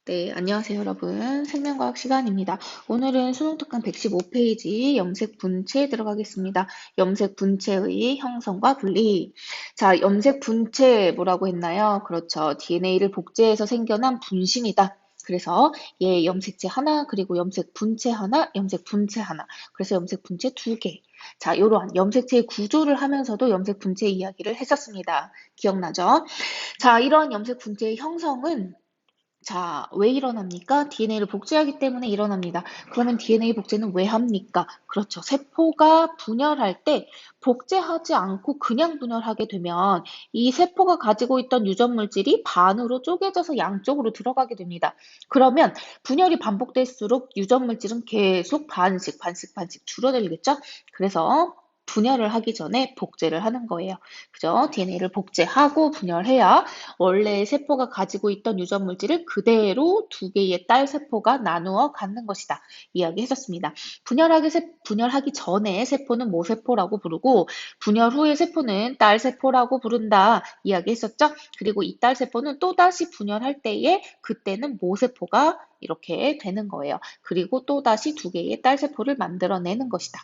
네, 안녕하세요, 여러분. 생명과학 시간입니다. 오늘은 수능 특강 115페이지 염색 분체에 들어가겠습니다. 염색 분체의 형성과 분리. 자, 염색 분체 뭐라고 했나요? 그렇죠. DNA를 복제해서 생겨난 분신이다. 그래서 얘 염색체 하나, 그리고 염색 분체 하나, 염색 분체 하나. 그래서 염색 분체 두 개. 자, 이러한 염색체의 구조를 하면서도 염색 분체 이야기를 했었습니다. 기억나죠? 자, 이러한 염색 분체의 형성은 자, 왜 일어납니까? DNA를 복제하기 때문에 일어납니다. 그러면 DNA 복제는 왜 합니까? 그렇죠. 세포가 분열할 때 복제하지 않고 그냥 분열하게 되면 이 세포가 가지고 있던 유전 물질이 반으로 쪼개져서 양쪽으로 들어가게 됩니다. 그러면 분열이 반복될수록 유전 물질은 계속 반씩 줄어들겠죠? 그래서 분열을 하기 전에 복제를 하는 거예요. 그죠? DNA를 복제하고 분열해야 원래 세포가 가지고 있던 유전 물질을 그대로 두 개의 딸 세포가 나누어 갖는 것이다. 이야기했었습니다. 분열하기 전에 세포는 모세포라고 부르고 분열 후의 세포는 딸 세포라고 부른다. 이야기했었죠? 그리고 이 딸 세포는 또다시 분열할 때에 그때는 모세포가 이렇게 되는 거예요. 그리고 또다시 두 개의 딸 세포를 만들어내는 것이다.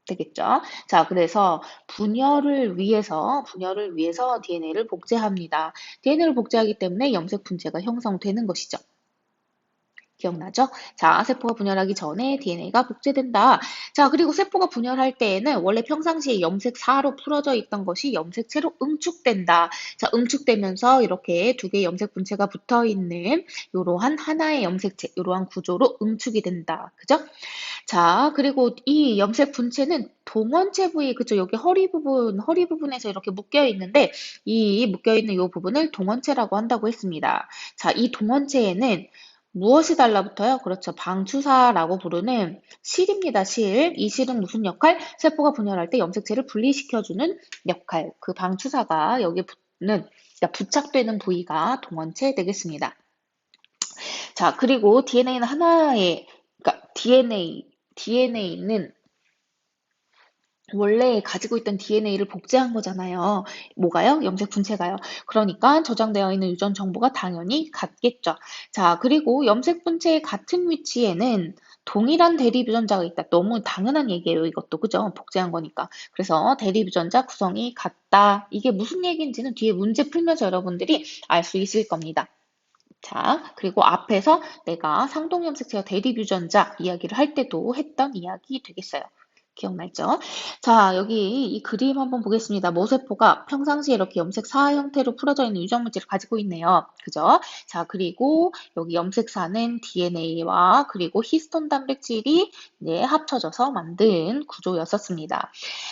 되겠죠? 자, 그래서 분열을 위해서 DNA를 복제합니다. DNA를 복제하기 때문에 염색 분체가 형성되는 것이죠. 기억나죠? 자, 세포가 분열하기 전에 DNA가 복제된다. 자, 그리고 세포가 분열할 때에는 원래 평상시에 염색사로 풀어져 있던 것이 염색체로 응축된다. 자, 응축되면서 이렇게 두 개의 염색 분체가 붙어 있는 이러한 하나의 염색체, 이러한 구조로 응축이 된다. 그죠? 자, 그리고 이 염색 분체는 동원체 부위, 그죠? 여기 허리 부분에서 이렇게 묶여 있는데, 이 묶여 있는 이 부분을 동원체라고 한다고 했습니다. 자, 이 동원체에는 무엇이 달라붙어요? 그렇죠. 방추사라고 부르는 실입니다. 실. 이 실은 무슨 역할? 세포가 분열할 때 염색체를 분리시켜주는 역할. 그 방추사가 여기 붙는, 그러니까 부착되는 부위가 동원체 되겠습니다. 자, 그리고 DNA는 그러니까 DNA는 원래 가지고 있던 DNA를 복제한 거잖아요. 뭐가요? 염색 분체가요. 그러니까 저장되어 있는 유전 정보가 당연히 같겠죠. 자, 그리고 염색 분체의 같은 위치에는 동일한 대립 유전자가 있다. 너무 당연한 얘기예요, 이것도. 그죠? 복제한 거니까. 그래서 대립 유전자 구성이 같다. 이게 무슨 얘기인지는 뒤에 문제 풀면서 여러분들이 알 수 있을 겁니다. 자, 그리고 앞에서 내가 상동염색체와 대립유전자 이야기를 할 때도 했던 이야기 되겠어요. 기억나죠? 자, 여기 이 그림 한번 보겠습니다. 모세포가 평상시에 이렇게 염색사 형태로 풀어져 있는 유전물질을 가지고 있네요. 그죠? 자, 그리고 여기 염색사는 DNA와 그리고 히스톤 단백질이 합쳐져서 만든 구조였었습니다.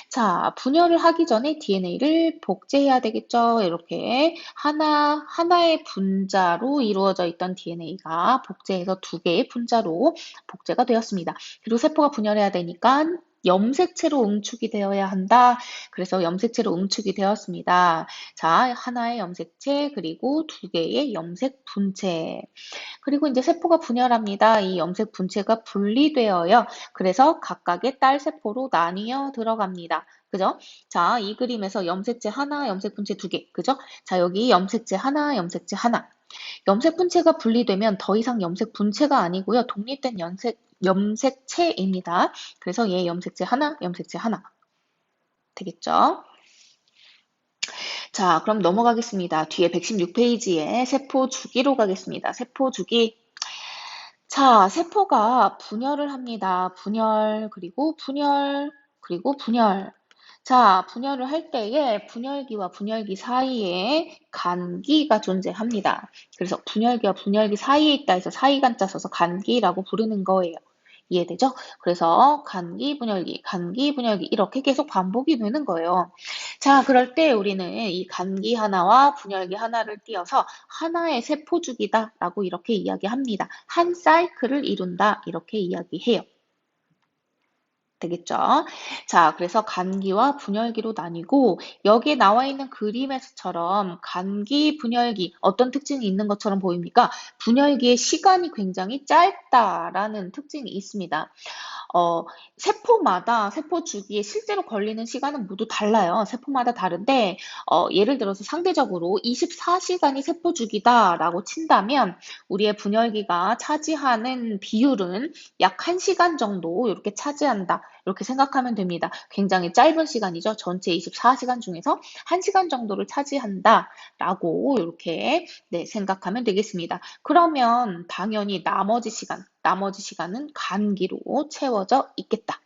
자, 분열을 하기 전에 DNA를 복제해야 되겠죠. 이렇게 하나의 분자로 이루어져 있던 DNA가 복제해서 두 개의 분자로 복제가 되었습니다. 그리고 세포가 분열해야 되니까 염색체로 응축이 되어야 한다. 그래서 염색체로 응축이 되었습니다. 자, 하나의 염색체, 그리고 두 개의 염색 분체. 그리고 이제 세포가 분열합니다. 이 염색 분체가 분리되어요. 그래서 각각의 딸 세포로 나뉘어 들어갑니다. 그죠? 자, 이 그림에서 염색체 하나, 염색 분체 두 개. 그죠? 자, 여기 염색체 하나, 염색체 하나. 염색 분체가 분리되면 더 이상 염색 분체가 아니고요. 독립된 염색체입니다. 그래서 얘 염색체 하나, 염색체 하나. 되겠죠? 자, 그럼 넘어가겠습니다. 뒤에 116페이지에 세포 주기로 가겠습니다. 세포 주기. 자, 세포가 분열을 합니다. 그리고 분열. 자, 분열을 할 때에 분열기와 분열기 사이에 간기가 존재합니다. 그래서 분열기와 분열기 사이에 있다 해서 사이간자 써서 간기라고 부르는 거예요. 이해되죠? 그래서 간기, 분열기 이렇게 계속 반복이 되는 거예요. 자, 그럴 때 우리는 이 간기 하나와 분열기 하나를 띄어서 하나의 세포주기다라고 이렇게 이야기합니다. 한 사이클을 이룬다 이렇게 이야기해요. 되겠죠? 자, 그래서 간기와 분열기로 나뉘고 여기에 나와 있는 그림에서처럼 간기, 분열기 어떤 특징이 있는 것처럼 보입니까? 분열기의 시간이 굉장히 짧다라는 특징이 있습니다. 어, 세포마다 세포 주기에 실제로 걸리는 시간은 모두 달라요. 세포마다 다른데, 예를 들어서 상대적으로 24시간이 세포 주기다라고 친다면, 우리의 분열기가 차지하는 비율은 약 1시간 정도 이렇게 차지한다. 이렇게 생각하면 됩니다. 굉장히 짧은 시간이죠. 전체 24시간 중에서 1시간 정도를 차지한다라고 이렇게 네, 생각하면 되겠습니다. 그러면 당연히 나머지 시간은 간기로 채워져 있겠다.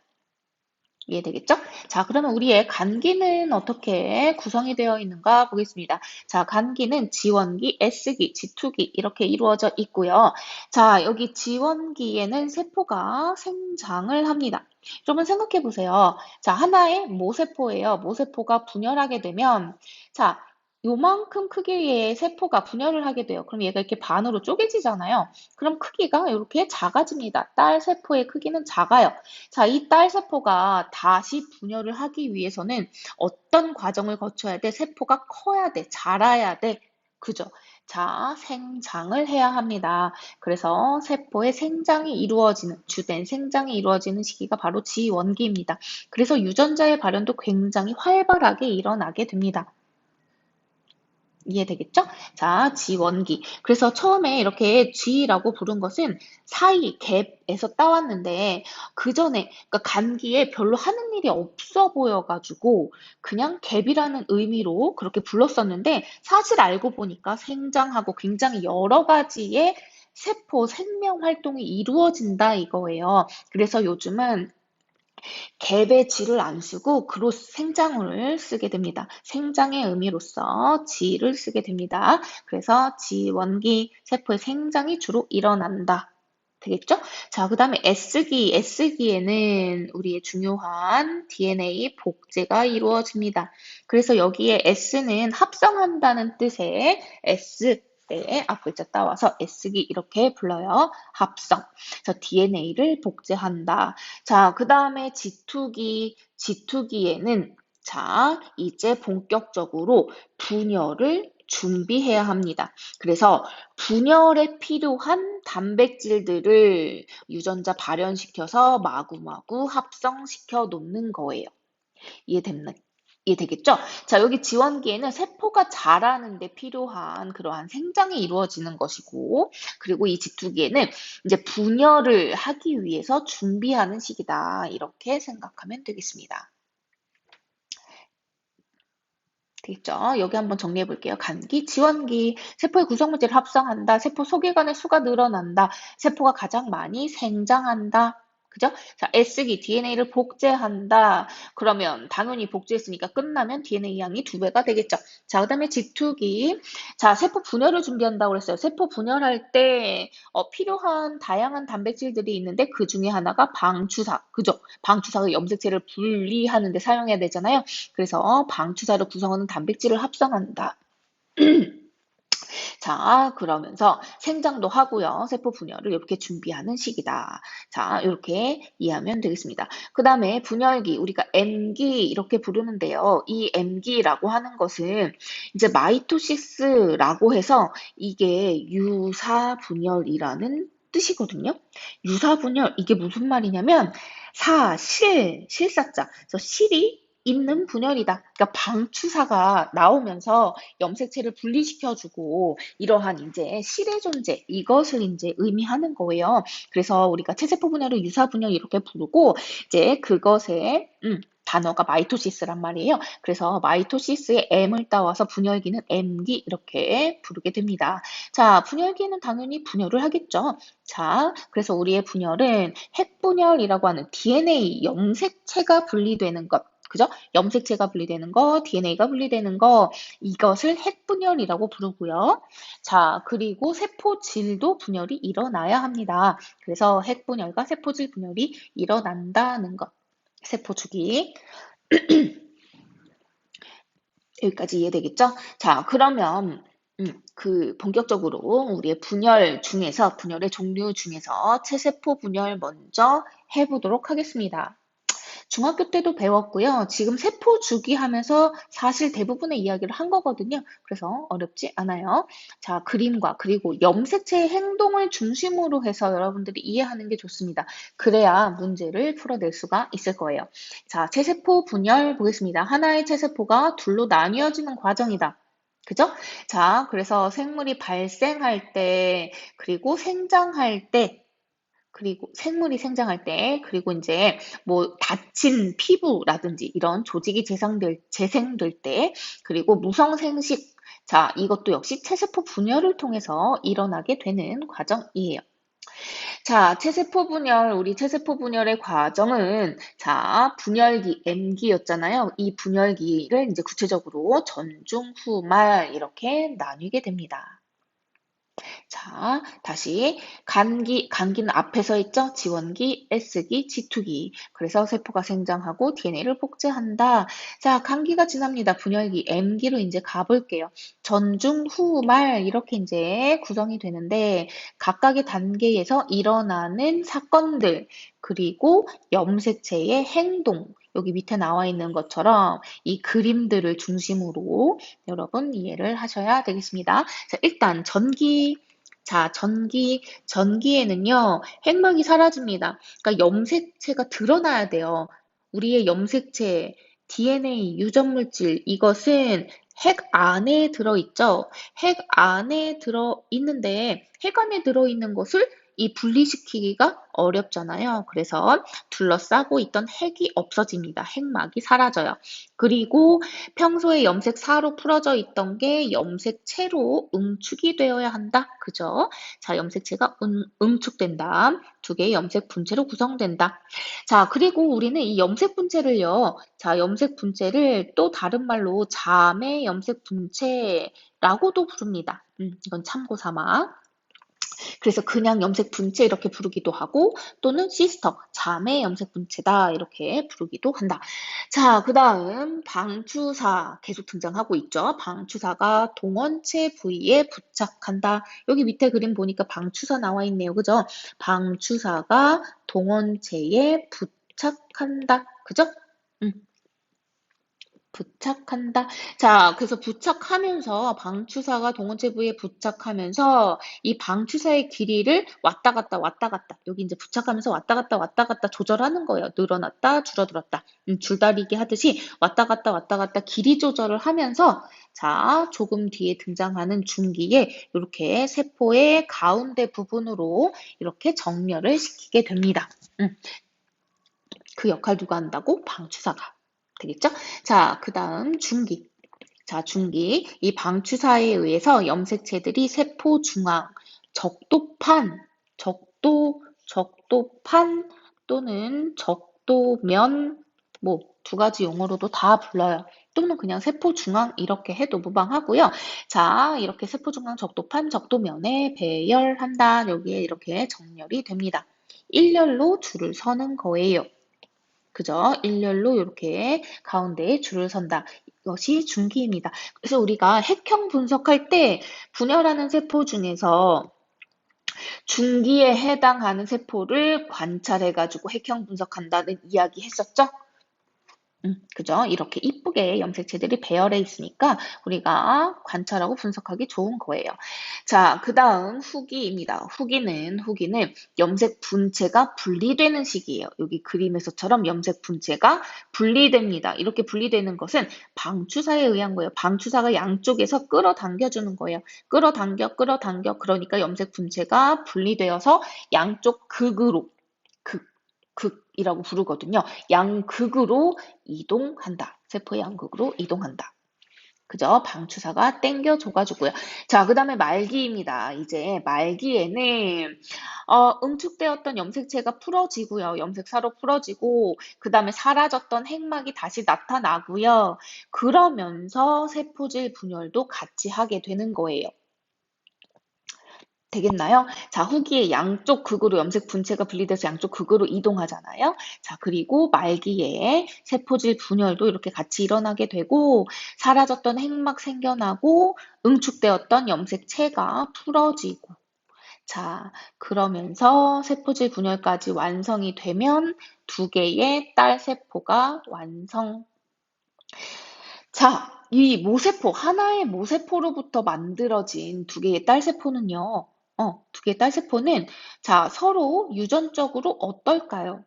이해되겠죠? 자, 그러면 우리의 간기는 어떻게 구성이 되어 있는가 보겠습니다. 자, 간기는 지원기, S기, G2기 이렇게 이루어져 있고요. 자, 여기 지원기에는 세포가 생장을 합니다. 여러분 생각해 보세요. 자, 하나의 모세포예요. 모세포가 분열하게 되면 자, 요만큼 크기의 세포가 분열을 하게 돼요. 그럼 얘가 이렇게 반으로 쪼개지잖아요. 그럼 크기가 이렇게 작아집니다. 딸 세포의 크기는 작아요. 자, 이 딸 세포가 다시 분열을 하기 위해서는 어떤 과정을 거쳐야 돼? 세포가 커야 돼, 자라야 돼. 그죠? 자, 생장을 해야 합니다. 그래서 세포의 생장이 이루어지는, 주된 생장이 이루어지는 시기가 바로 지원기입니다. 그래서 유전자의 발현도 굉장히 활발하게 일어나게 됩니다. 이해되겠죠? 자, 지원기. 그래서 처음에 이렇게 G라고 부른 것은 사이, 갭에서 따왔는데, 그 전에, 그러니까 간기에 별로 하는 일이 없어 보여가지고, 그냥 갭이라는 의미로 그렇게 불렀었는데, 사실 알고 보니까 생장하고 굉장히 여러 가지의 세포, 생명 활동이 이루어진다 이거예요. 그래서 요즘은 갭의 지를 안 쓰고 그로 생장을 쓰게 됩니다. 생장의 의미로서 지를 쓰게 됩니다. 그래서 지원기 세포의 생장이 주로 일어난다. 되겠죠? 자, 그 다음에 S기에는 우리의 중요한 DNA 복제가 이루어집니다. 그래서 여기에 S는 합성한다는 뜻의 S, 네, 앞글자 따와서 S기 이렇게 불러요. 합성. 그래서 DNA를 복제한다. 자, 그 다음에 G2기에는 자, 이제 본격적으로 분열을 준비해야 합니다. 그래서 분열에 필요한 단백질들을 유전자 발현시켜서 마구마구 합성시켜 놓는 거예요. 이해됐나? 이해되겠죠? 자, 여기 지원기에는 세포가 자라는 데 필요한 그러한 생장이 이루어지는 것이고, 그리고 이 지투기에는 이제 분열을 하기 위해서 준비하는 시기다. 이렇게 생각하면 되겠습니다. 되겠죠? 여기 한번 정리해 볼게요. 간기, 지원기, 세포의 구성물질을 합성한다. 세포 소개관의 수가 늘어난다. 세포가 가장 많이 생장한다. 그죠? 자, S기, DNA를 복제한다. 그러면 당연히 복제했으니까 끝나면 DNA 양이 2배가 되겠죠. 자, 그 다음에 G2기. 자, 세포 분열을 준비한다고 그랬어요. 세포 분열할 때 필요한 다양한 단백질들이 있는데 그 중에 하나가 방추사. 그죠? 방추사가 염색체를 분리하는 데 사용해야 되잖아요. 그래서 방추사를 구성하는 단백질을 합성한다. 자, 그러면서 생장도 하고요. 세포 분열을 이렇게 준비하는 시기다. 자, 이렇게 이해하면 되겠습니다. 그 다음에 분열기, 우리가 M기 이렇게 부르는데요. 이 M기라고 하는 것은 이제 마이토시스라고 해서 이게 유사분열이라는 뜻이거든요. 유사분열, 이게 무슨 말이냐면 실사자. 그래서 실이 있는 분열이다. 그러니까 방추사가 나오면서 염색체를 분리시켜주고 이러한 이제 실의 존재 이것을 이제 의미하는 거예요. 그래서 우리가 체세포 분열을 유사 분열 이렇게 부르고 이제 그것의 단어가 마이토시스란 말이에요. 그래서 마이토시스의 M을 따와서 분열기는 M기 이렇게 부르게 됩니다. 자, 분열기는 당연히 분열을 하겠죠. 자, 그래서 우리의 분열은 핵분열이라고 하는 DNA 염색체가 분리되는 것. 그죠? 염색체가 분리되는 거, DNA가 분리되는 거, 이것을 핵분열이라고 부르고요. 자, 그리고 세포질도 분열이 일어나야 합니다. 그래서 핵분열과 세포질 분열이 일어난다는 것. 세포주기. 여기까지 이해되겠죠? 자, 그러면 본격적으로 우리의 분열의 종류 중에서 체세포 분열 먼저 해보도록 하겠습니다. 중학교 때도 배웠고요. 지금 세포 주기 하면서 사실 대부분의 이야기를 한 거거든요. 그래서 어렵지 않아요. 자, 그림과 그리고 염색체의 행동을 중심으로 해서 여러분들이 이해하는 게 좋습니다. 그래야 문제를 풀어낼 수가 있을 거예요. 자, 체세포 분열 보겠습니다. 하나의 체세포가 둘로 나뉘어지는 과정이다. 그죠? 자, 그래서 생물이 발생할 때, 그리고 생장할 때, 그리고 생물이 생장할 때, 그리고 이제 뭐 다친 피부라든지 이런 조직이 재생될 때, 그리고 무성생식, 자, 이것도 역시 체세포 분열을 통해서 일어나게 되는 과정이에요. 자, 우리 체세포 분열의 과정은, 자, 분열기, M기였잖아요. 이 분열기를 이제 구체적으로 전중, 후, 말 이렇게 나뉘게 됩니다. 자, 다시 간기는 앞에서 있죠? 지원기, S기, G2기. 그래서 세포가 생장하고 DNA를 복제한다. 자, 간기가 지납니다. 분열기 M기로 이제 가볼게요. 전중, 후, 말 이렇게 이제 구성이 되는데 각각의 단계에서 일어나는 사건들 그리고 염색체의 행동 여기 밑에 나와 있는 것처럼 이 그림들을 중심으로 여러분 이해를 하셔야 되겠습니다. 자, 일단 자, 전기에는요, 핵막이 사라집니다. 그러니까 염색체가 드러나야 돼요. 우리의 염색체, DNA, 유전물질, 이것은 핵 안에 들어있죠. 핵 안에 들어있는데, 핵 안에 들어있는 것을 이 분리시키기가 어렵잖아요. 그래서 둘러싸고 있던 핵이 없어집니다. 핵막이 사라져요. 그리고 평소에 염색사로 풀어져 있던 게 염색체로 응축이 되어야 한다. 그죠? 자, 염색체가 응축된다. 두 개의 염색 분체로 구성된다. 자, 그리고 우리는 이 염색 분체를요. 자, 염색 분체를 또 다른 말로 자매 염색 분체라고도 부릅니다. 이건 참고 삼아. 그래서 그냥 염색 분체 이렇게 부르기도 하고 또는 시스터, 자매 염색 분체다 이렇게 부르기도 한다. 자, 그다음 방추사 계속 등장하고 있죠. 방추사가 동원체 부위에 부착한다. 여기 밑에 그림 보니까 방추사 나와 있네요. 그죠? 방추사가 동원체에 부착한다. 그죠? 음. 부착한다. 자, 그래서 부착하면서 방추사가 동원체 부위에 부착하면서 이 방추사의 길이를 왔다 갔다 왔다 갔다 여기 이제 부착하면서 왔다 갔다 조절하는 거예요. 늘어났다 줄어들었다 줄다리기 하듯이 왔다 갔다 길이 조절을 하면서 자, 조금 뒤에 등장하는 중기에 이렇게 세포의 가운데 부분으로 이렇게 정렬을 시키게 됩니다. 그 역할 누가 한다고? 방추사가. 되겠죠? 자, 그 다음 중기. 자, 중기. 이 방추사에 의해서 염색체들이 세포 중앙, 적도판 또는 적도면, 뭐, 두 가지 용어로도 다 불러요. 또는 그냥 세포 중앙 이렇게 해도 무방하고요. 자, 이렇게 세포 중앙, 적도판, 적도면에 배열한다. 여기에 이렇게 정렬이 됩니다. 일렬로 줄을 서는 거예요. 그죠? 일렬로 이렇게 가운데에 줄을 선다. 이것이 중기입니다. 그래서 우리가 핵형 분석할 때 분열하는 세포 중에서 중기에 해당하는 세포를 관찰해가지고 핵형 분석한다는 이야기 했었죠? 그죠? 이렇게 이쁘게 염색체들이 배열해 있으니까 우리가 관찰하고 분석하기 좋은 거예요. 자, 그 다음 후기입니다. 후기는 염색 분체가 분리되는 시기예요. 여기 그림에서처럼 염색 분체가 분리됩니다. 이렇게 분리되는 것은 방추사에 의한 거예요. 방추사가 양쪽에서 끌어당겨주는 거예요. 끌어당겨. 그러니까 염색 분체가 분리되어서 양쪽 극이라고 부르거든요. 양극으로 이동한다. 세포의 양극으로 이동한다. 그죠? 방추사가 땡겨줘가지고요. 자, 그 다음에 말기입니다. 이제 말기에는 응축되었던 염색체가 풀어지고요. 염색사로 풀어지고 그 다음에 사라졌던 핵막이 다시 나타나고요. 그러면서 세포질 분열도 같이 하게 되는 거예요. 되겠나요? 자, 후기에 양쪽 극으로 염색 분체가 분리돼서 양쪽 극으로 이동하잖아요. 자, 그리고 말기에 세포질 분열도 이렇게 같이 일어나게 되고 사라졌던 핵막 생겨나고 응축되었던 염색체가 풀어지고 자, 그러면서 세포질 분열까지 완성이 되면 두 개의 딸 세포가 완성. 자, 이 모세포, 하나의 모세포로부터 만들어진 두 개의 딸 세포는요, 두 개의 딸 세포는 자, 서로 유전적으로 어떨까요?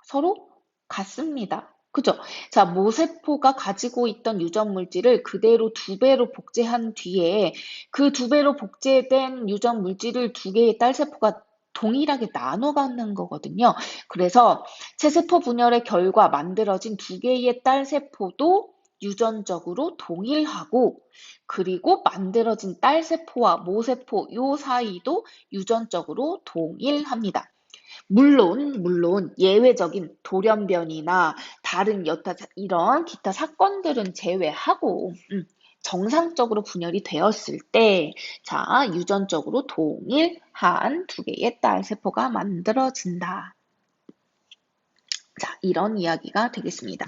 서로 같습니다. 그죠? 자, 모세포가 가지고 있던 유전 물질을 그대로 두 배로 복제한 뒤에 그 두 배로 복제된 유전 물질을 두 개의 딸 세포가 동일하게 나눠 갖는 거거든요. 그래서 체세포 분열의 결과 만들어진 두 개의 딸 세포도 유전적으로 동일하고 그리고 만들어진 딸 세포와 모세포 요 사이도 유전적으로 동일합니다. 물론 예외적인 돌연변이나 다른 여타 이런 기타 사건들은 제외하고 정상적으로 분열이 되었을 때, 자, 유전적으로 동일한 두 개의 딸 세포가 만들어진다. 자, 이런 이야기가 되겠습니다.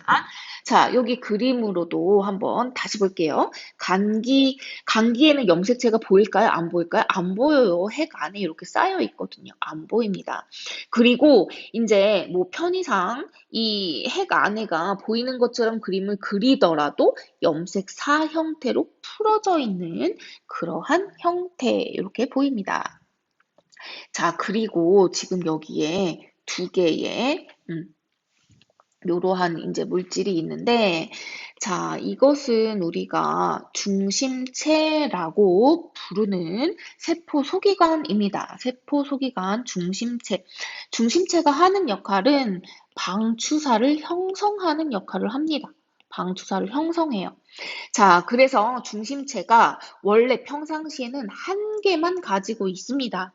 자, 여기 그림으로도 한번 다시 볼게요. 감기에는 염색체가 보일까요? 안 보일까요? 안 보여요. 핵 안에 이렇게 쌓여 있거든요. 안 보입니다. 그리고 이제 뭐 편의상 이 핵 안에가 보이는 것처럼 그림을 그리더라도 염색사 형태로 풀어져 있는 그러한 형태 이렇게 보입니다. 자, 그리고 지금 여기에 두 개의 요러한 이제 물질이 있는데, 자, 이것은 우리가 중심체라고 부르는 세포 소기관입니다. 세포 소기관 중심체. 중심체가 하는 역할은 방추사를 형성하는 역할을 합니다. 방추사를 형성해요. 자, 그래서 중심체가 원래 평상시에는 한 개만 가지고 있습니다.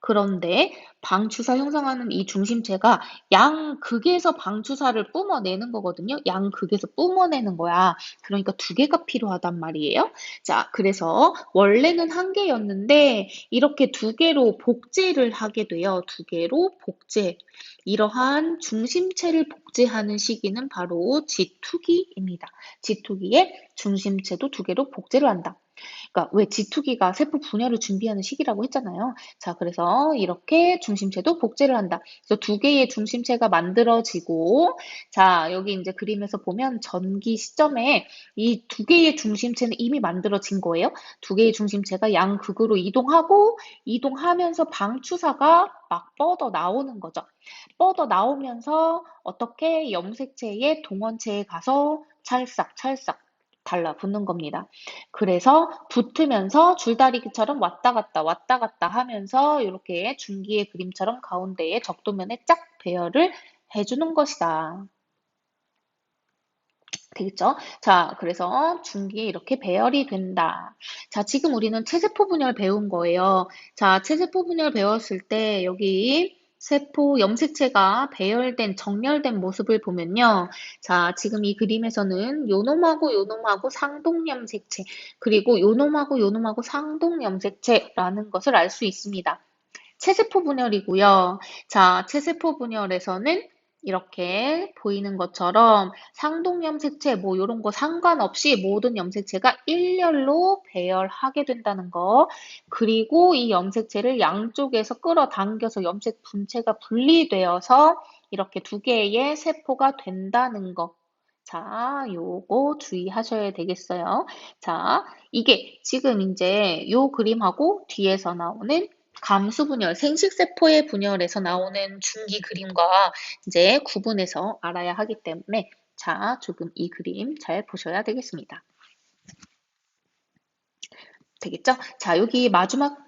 그런데 방추사 형성하는 이 중심체가 양극에서 방추사를 뿜어내는 거거든요. 양극에서 뿜어내는 거야. 그러니까 두 개가 필요하단 말이에요. 자, 그래서 원래는 한 개였는데 이렇게 두 개로 복제를 하게 돼요. 두 개로 복제. 이러한 중심체를 복제하는 시기는 바로 지투기입니다. 지투기에 중심체도 두 개로 복제를 한다. 그러니까 왜 지투기가 세포 분열을 준비하는 시기라고 했잖아요. 자, 그래서 이렇게 중심체도 복제를 한다. 그래서 두 개의 중심체가 만들어지고, 자, 여기 이제 그림에서 보면 전기 시점에 이 두 개의 중심체는 이미 만들어진 거예요. 두 개의 중심체가 양극으로 이동하면서 방추사가 막 뻗어 나오는 거죠. 뻗어 나오면서 어떻게 염색체의 동원체에 가서 찰싹찰싹 달라붙는 겁니다. 그래서 붙으면서 줄다리기처럼 왔다 갔다 하면서 이렇게 중기의 그림처럼 가운데에 적도면에 쫙 배열을 해주는 것이다. 되겠죠? 자, 그래서 중기에 이렇게 배열이 된다. 자, 지금 우리는 체세포 분열 배운 거예요. 자, 체세포 분열 배웠을 때 여기 세포 염색체가 배열된, 정렬된 모습을 보면요. 자, 지금 이 그림에서는 요놈하고 상동 염색체, 그리고 요놈하고 상동 염색체라는 것을 알 수 있습니다. 체세포 분열이고요. 자, 체세포 분열에서는 이렇게 보이는 것처럼 상동 염색체 뭐 이런 거 상관없이 모든 염색체가 일렬로 배열하게 된다는 거. 그리고 이 염색체를 양쪽에서 끌어당겨서 염색 분체가 분리되어서 이렇게 두 개의 세포가 된다는 거. 자, 요거 주의하셔야 되겠어요. 자, 이게 지금 이제 요 그림하고 뒤에서 나오는 감수분열, 생식세포의 분열에서 나오는 중기 그림과 이제 구분해서 알아야 하기 때문에 자, 조금 이 그림 잘 보셔야 되겠습니다. 되겠죠? 자, 여기 마지막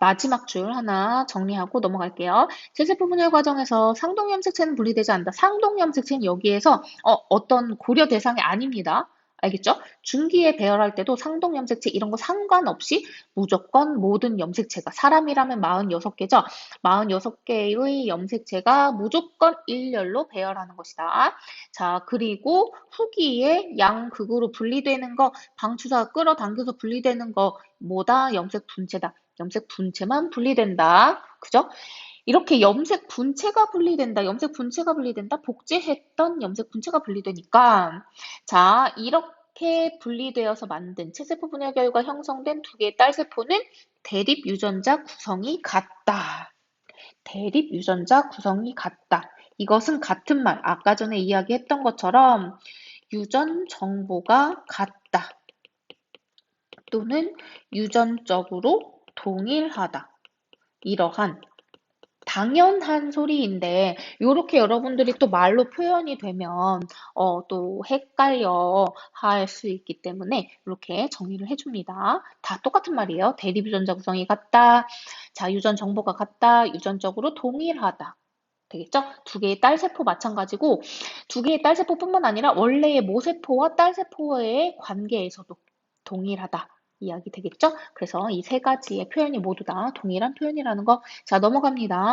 줄 하나 정리하고 넘어갈게요. 세세포 분열 과정에서 상동염색체는 분리되지 않는다. 상동염색체는 여기에서 어떤 고려 대상이 아닙니다. 알겠죠? 중기에 배열할 때도 상동염색체 이런 거 상관없이 무조건 모든 염색체가 사람이라면 46개죠. 46개의 염색체가 무조건 일렬로 배열하는 것이다. 자, 그리고 후기에 양극으로 분리되는 거, 방추사가 끌어당겨서 분리되는 거 뭐다? 염색 분체다. 염색 분체만 분리된다. 그죠? 이렇게 염색 분체가 분리된다. 염색 분체가 분리된다. 복제했던 염색 분체가 분리되니까 자, 이렇게 분리되어서 만든 체세포 분열 결과 형성된 두 개의 딸세포는 대립 유전자 구성이 같다. 대립 유전자 구성이 같다. 이것은 같은 말, 아까 전에 이야기했던 것처럼 유전 정보가 같다. 또는 유전적으로 동일하다. 이러한 당연한 소리인데 이렇게 여러분들이 또 말로 표현이 되면 또 헷갈려 할 수 있기 때문에 이렇게 정의를 해줍니다. 다 똑같은 말이에요. 대립 유전자 구성이 같다. 자, 유전 정보가 같다. 유전적으로 동일하다. 되겠죠? 두 개의 딸세포 마찬가지고 두 개의 딸세포뿐만 아니라 원래의 모세포와 딸세포의 관계에서도 동일하다. 이야기 되겠죠? 그래서 이 세 가지의 표현이 모두 다 동일한 표현이라는 거. 자, 넘어갑니다.